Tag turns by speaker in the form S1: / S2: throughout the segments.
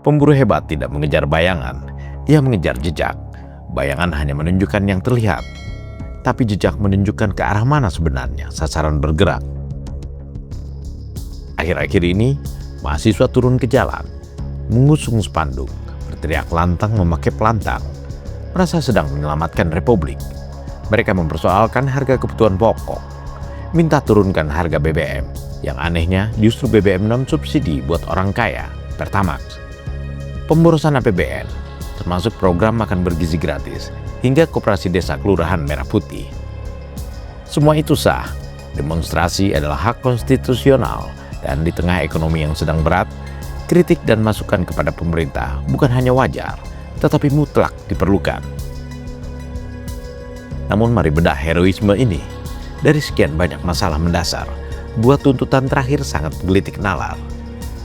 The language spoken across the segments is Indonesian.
S1: Pemburu hebat tidak mengejar bayangan, ia mengejar jejak. Bayangan hanya menunjukkan yang terlihat, tapi jejak menunjukkan ke arah mana sebenarnya sasaran bergerak. Akhir-akhir ini, mahasiswa turun ke jalan, mengusung spanduk, berteriak lantang memakai pelantang, merasa sedang menyelamatkan Republik. Mereka mempersoalkan harga kebutuhan pokok, minta turunkan harga BBM. Yang anehnya justru BBM non-subsidi buat orang kaya, Pertamax. Pemborosan APBN, termasuk program makan bergizi gratis, hingga koperasi desa kelurahan Merah Putih. Semua itu sah, demonstrasi adalah hak konstitusional, dan di tengah ekonomi yang sedang berat, kritik dan masukan kepada pemerintah bukan hanya wajar, tetapi mutlak diperlukan. Namun mari bedah heroisme ini. Dari sekian banyak masalah mendasar, buat tuntutan terakhir sangat menggelitik nalar.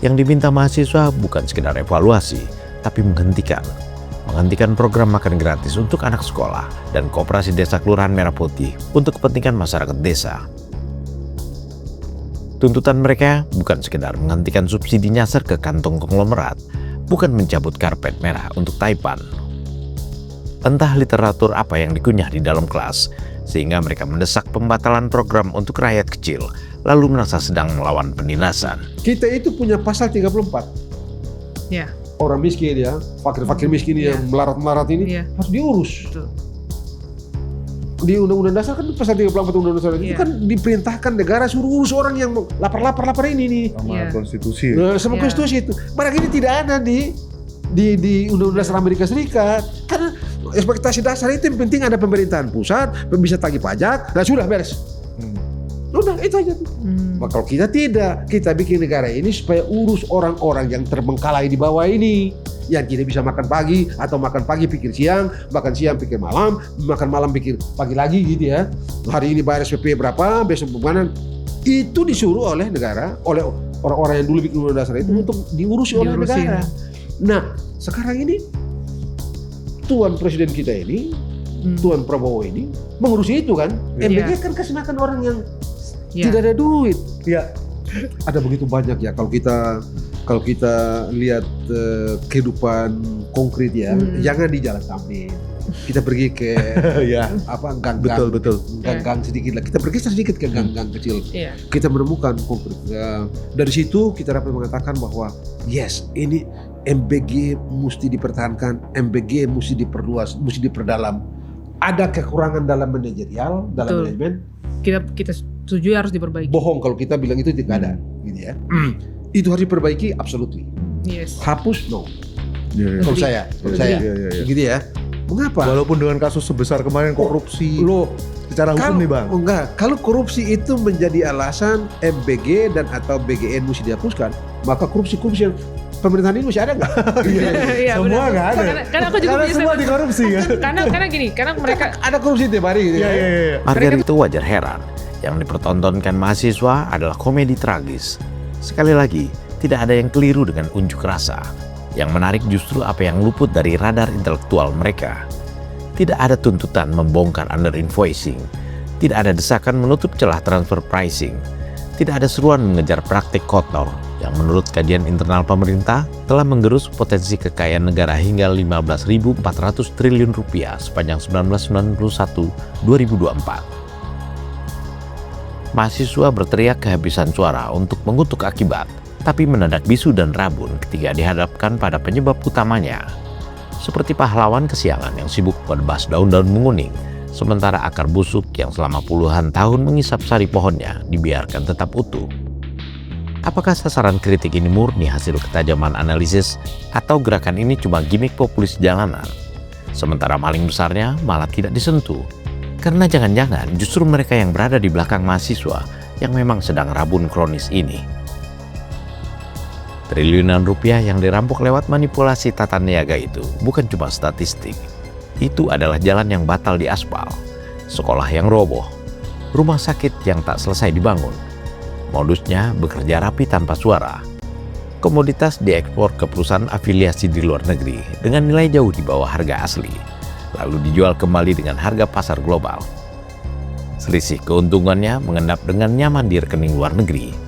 S1: Yang diminta mahasiswa bukan sekedar evaluasi, tapi menghentikan program makan gratis untuk anak sekolah dan koperasi desa kelurahan Merah Putih untuk kepentingan masyarakat desa. Tuntutan mereka bukan sekedar menghentikan subsidi nyasar ke kantong konglomerat, bukan mencabut karpet merah untuk Taipan. Entah literatur apa yang dikunyah di dalam kelas, sehingga mereka mendesak pembatalan program untuk rakyat kecil, lalu merasa sedang melawan penindasan.
S2: Kita itu punya pasal 34.
S3: Ya.
S2: Orang miskin ya, fakir-fakir miskin yang melarat-melarat ini harus diurus.
S3: Betul.
S2: Di Undang-Undang Dasar kan pasal 34 Undang-Undang Dasar itu kan diperintahkan negara suruh urus orang yang lapar ini nih.
S4: Sama konstitusi.
S2: Sama konstitusi itu. Barang ini tidak ada di Undang-Undang Dasar Amerika Serikat. Karena ekspektasi dasar itu yang penting ada pemerintahan pusat, bisa tagih pajak, nah sudah beres. Udah itu aja tuh. Nah, kalau kita tidak, kita bikin negara ini supaya urus orang-orang yang terbengkalai di bawah ini, yang tidak bisa makan pagi atau makan pagi pikir siang, makan siang pikir malam, makan malam pikir pagi lagi gitu ya. Hari ini bayar SPP berapa, besok bagaimana? Itu disuruh oleh negara, oleh orang-orang yang dulu bikin undang dasar itu untuk diurusi oleh negara. Nah, sekarang ini Tuan Presiden kita ini, Tuan Prabowo ini mengurusi itu kan. MBG kan kasih makan orang yang tidak ada duit. Ya, ada begitu banyak ya kalau kita lihat kehidupan konkret ya, jangan di jalan samping. Kita pergi ke gang-gang, gang-gang sedikit lah. Kita pergi sedikit ke gang-gang kecil. Kita menemukan konkret. Dari situ kita dapat mengatakan bahwa yes, ini MBG mesti dipertahankan, MBG mesti diperluas, mesti diperdalam. Ada kekurangan dalam manajerial, dalam manajemen. Kita
S3: setuju harus diperbaiki.
S2: Bohong kalau kita bilang itu tidak ada, gitu ya. Itu harus diperbaiki, absolutely.
S3: Yes.
S2: Hapus, no. Kalau saya, gitu ya. Mengapa?
S4: Walaupun dengan kasus sebesar kemarin korupsi, secara hukum nih Bang.
S2: Enggak, kalau korupsi itu menjadi alasan MBG dan atau BGN mesti dihapuskan, maka korupsi yang pemerintahan ini masih ada nggak?
S4: Semua nggak ada.
S3: Karena aku juga
S4: karena semua dikorupsi kan?
S3: Karena gini, karena mereka
S2: ada korupsi tiap hari gitu.
S1: Maka dari itu wajar heran, yang dipertontonkan mahasiswa adalah komedi tragis. Sekali lagi, tidak ada yang keliru dengan unjuk rasa. Yang menarik justru apa yang luput dari radar intelektual mereka. Tidak ada tuntutan membongkar under invoicing. Tidak ada desakan menutup celah transfer pricing. Tidak ada seruan mengejar praktik kotor yang menurut kajian internal pemerintah telah menggerus potensi kekayaan negara hingga 15.400 triliun rupiah sepanjang 1991-2024. Mahasiswa berteriak kehabisan suara untuk mengutuk akibat, tapi mendadak bisu dan rabun ketika dihadapkan pada penyebab utamanya. Seperti pahlawan kesiangan yang sibuk menebas daun-daun menguning, sementara akar busuk yang selama puluhan tahun mengisap sari pohonnya dibiarkan tetap utuh. Apakah sasaran kritik ini murni hasil ketajaman analisis, atau gerakan ini cuma gimmick populis jalanan? Sementara maling besarnya malah tidak disentuh, karena jangan-jangan justru mereka yang berada di belakang mahasiswa yang memang sedang rabun kronis ini. Triliunan rupiah yang dirampok lewat manipulasi tata niaga itu bukan cuma statistik. Itu adalah jalan yang batal di aspal, sekolah yang roboh, rumah sakit yang tak selesai dibangun. Modusnya bekerja rapi tanpa suara. Komoditas diekspor ke perusahaan afiliasi di luar negeri dengan nilai jauh di bawah harga asli, lalu dijual kembali dengan harga pasar global. Selisih keuntungannya mengendap dengan nyaman di rekening luar negeri.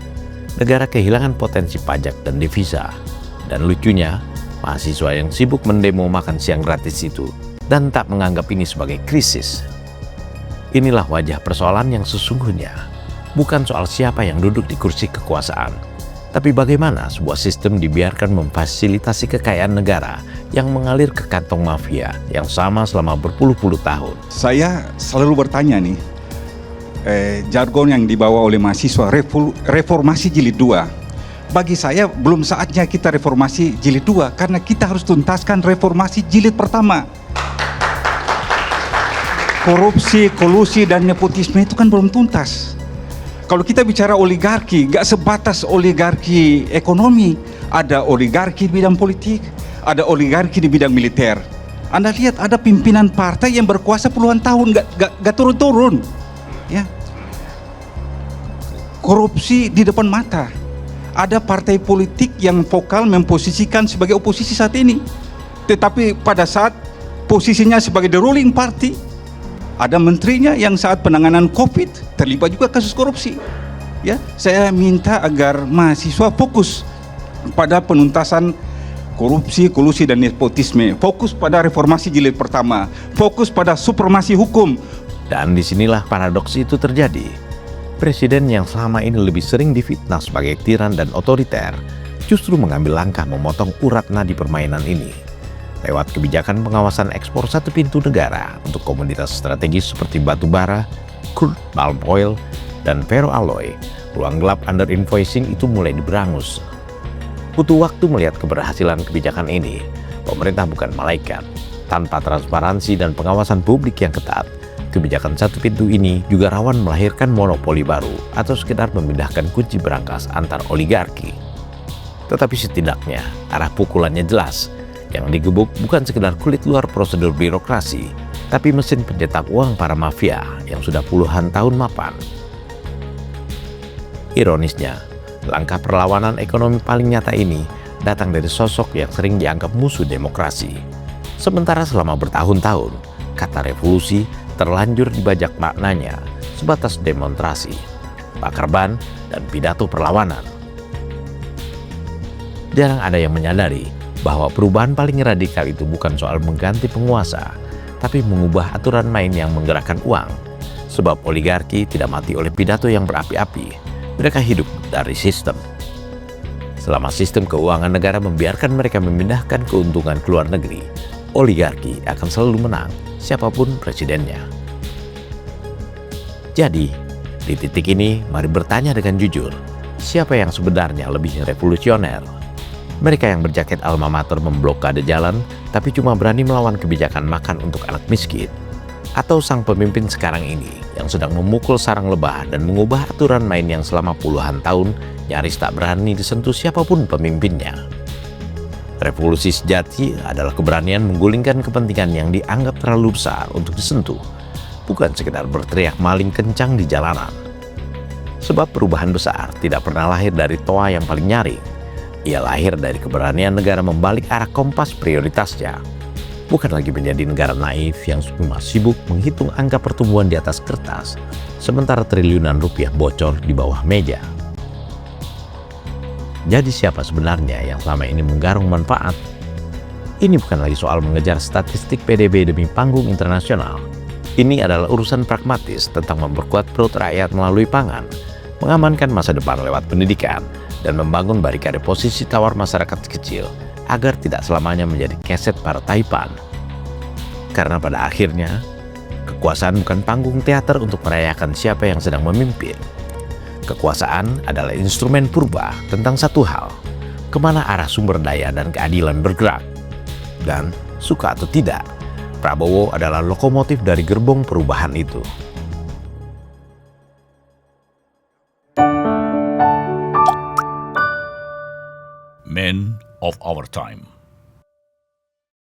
S1: Negara kehilangan potensi pajak dan devisa. Dan lucunya, Mahasiswa yang sibuk mendemo makan siang gratis itu dan tak menganggap ini sebagai krisis. Inilah wajah persoalan yang sesungguhnya. Bukan soal siapa yang duduk di kursi kekuasaan, tapi bagaimana sebuah sistem dibiarkan memfasilitasi kekayaan negara yang mengalir ke kantong mafia yang sama selama berpuluh-puluh tahun.
S5: Saya selalu bertanya nih, jargon yang dibawa oleh mahasiswa reformasi jilid 2. Bagi saya belum saatnya kita reformasi jilid 2 karena kita harus tuntaskan reformasi jilid pertama. Korupsi, kolusi, dan nepotisme itu kan belum tuntas. Kalau kita bicara oligarki, gak sebatas oligarki ekonomi. Ada oligarki di bidang politik, ada oligarki di bidang militer. Anda lihat ada pimpinan partai yang berkuasa puluhan tahun, gak turun-turun. Ya. Korupsi di depan mata. Ada partai politik yang vokal memposisikan sebagai oposisi saat ini. Tetapi pada saat posisinya sebagai the ruling party, ada menterinya yang saat penanganan COVID terlibat juga kasus korupsi. Ya, saya minta agar mahasiswa fokus pada penuntasan korupsi, kolusi, dan nepotisme. Fokus pada reformasi jilid pertama. Fokus pada supremasi hukum.
S1: Dan disinilah paradoks itu terjadi. Presiden yang selama ini lebih sering difitnah sebagai tiran dan otoriter, justru mengambil langkah memotong urat nadi permainan ini. Lewat kebijakan pengawasan ekspor satu pintu negara untuk komoditas strategis seperti batu bara, crude palm oil, dan ferroalloy, ruang gelap under invoicing itu mulai diberangus. Butuh waktu melihat keberhasilan kebijakan ini. Pemerintah bukan malaikat. Tanpa transparansi dan pengawasan publik yang ketat, kebijakan satu pintu ini juga rawan melahirkan monopoli baru atau sekedar memindahkan kunci berangkas antar oligarki. Tetapi setidaknya arah pukulannya jelas. Yang digebuk bukan sekedar kulit luar prosedur birokrasi, tapi mesin pencetak uang para mafia yang sudah puluhan tahun mapan. Ironisnya, langkah perlawanan ekonomi paling nyata ini datang dari sosok yang sering dianggap musuh demokrasi. Sementara selama bertahun-tahun, kata revolusi terlanjur dibajak maknanya sebatas demonstrasi, bakar ban, dan pidato perlawanan. Jarang ada yang menyadari bahwa perubahan paling radikal itu bukan soal mengganti penguasa, tapi mengubah aturan main yang menggerakkan uang. Sebab oligarki tidak mati oleh pidato yang berapi-api, mereka hidup dari sistem. Selama sistem keuangan negara membiarkan mereka memindahkan keuntungan ke luar negeri, oligarki akan selalu menang, siapapun presidennya. Jadi, di titik ini mari bertanya dengan jujur, siapa yang sebenarnya lebih revolusioner? Mereka yang berjaket alma mater memblokade jalan, tapi cuma berani melawan kebijakan makan untuk anak miskin. Atau sang pemimpin sekarang ini yang sedang memukul sarang lebah dan mengubah aturan main yang selama puluhan tahun nyaris tak berani disentuh siapapun pemimpinnya. Revolusi sejati adalah keberanian menggulingkan kepentingan yang dianggap terlalu besar untuk disentuh, bukan sekedar berteriak maling kencang di jalanan. Sebab perubahan besar tidak pernah lahir dari toa yang paling nyaring. Ia lahir dari keberanian negara membalik arah kompas prioritasnya. Bukan lagi menjadi negara naif yang cuma sibuk menghitung angka pertumbuhan di atas kertas, sementara triliunan rupiah bocor di bawah meja. Jadi siapa sebenarnya yang selama ini menggarung manfaat? Ini bukan lagi soal mengejar statistik PDB demi panggung internasional. Ini adalah urusan pragmatis tentang memperkuat perut rakyat melalui pangan, mengamankan masa depan lewat pendidikan, dan membangun barikade posisi tawar masyarakat kecil agar tidak selamanya menjadi keset para taipan. Karena pada akhirnya, kekuasaan bukan panggung teater untuk merayakan siapa yang sedang memimpin. Kekuasaan adalah instrumen purba tentang satu hal, kemana arah sumber daya dan keadilan bergerak. Dan, suka atau tidak, Prabowo adalah lokomotif dari gerbong perubahan itu.
S6: Men of our time.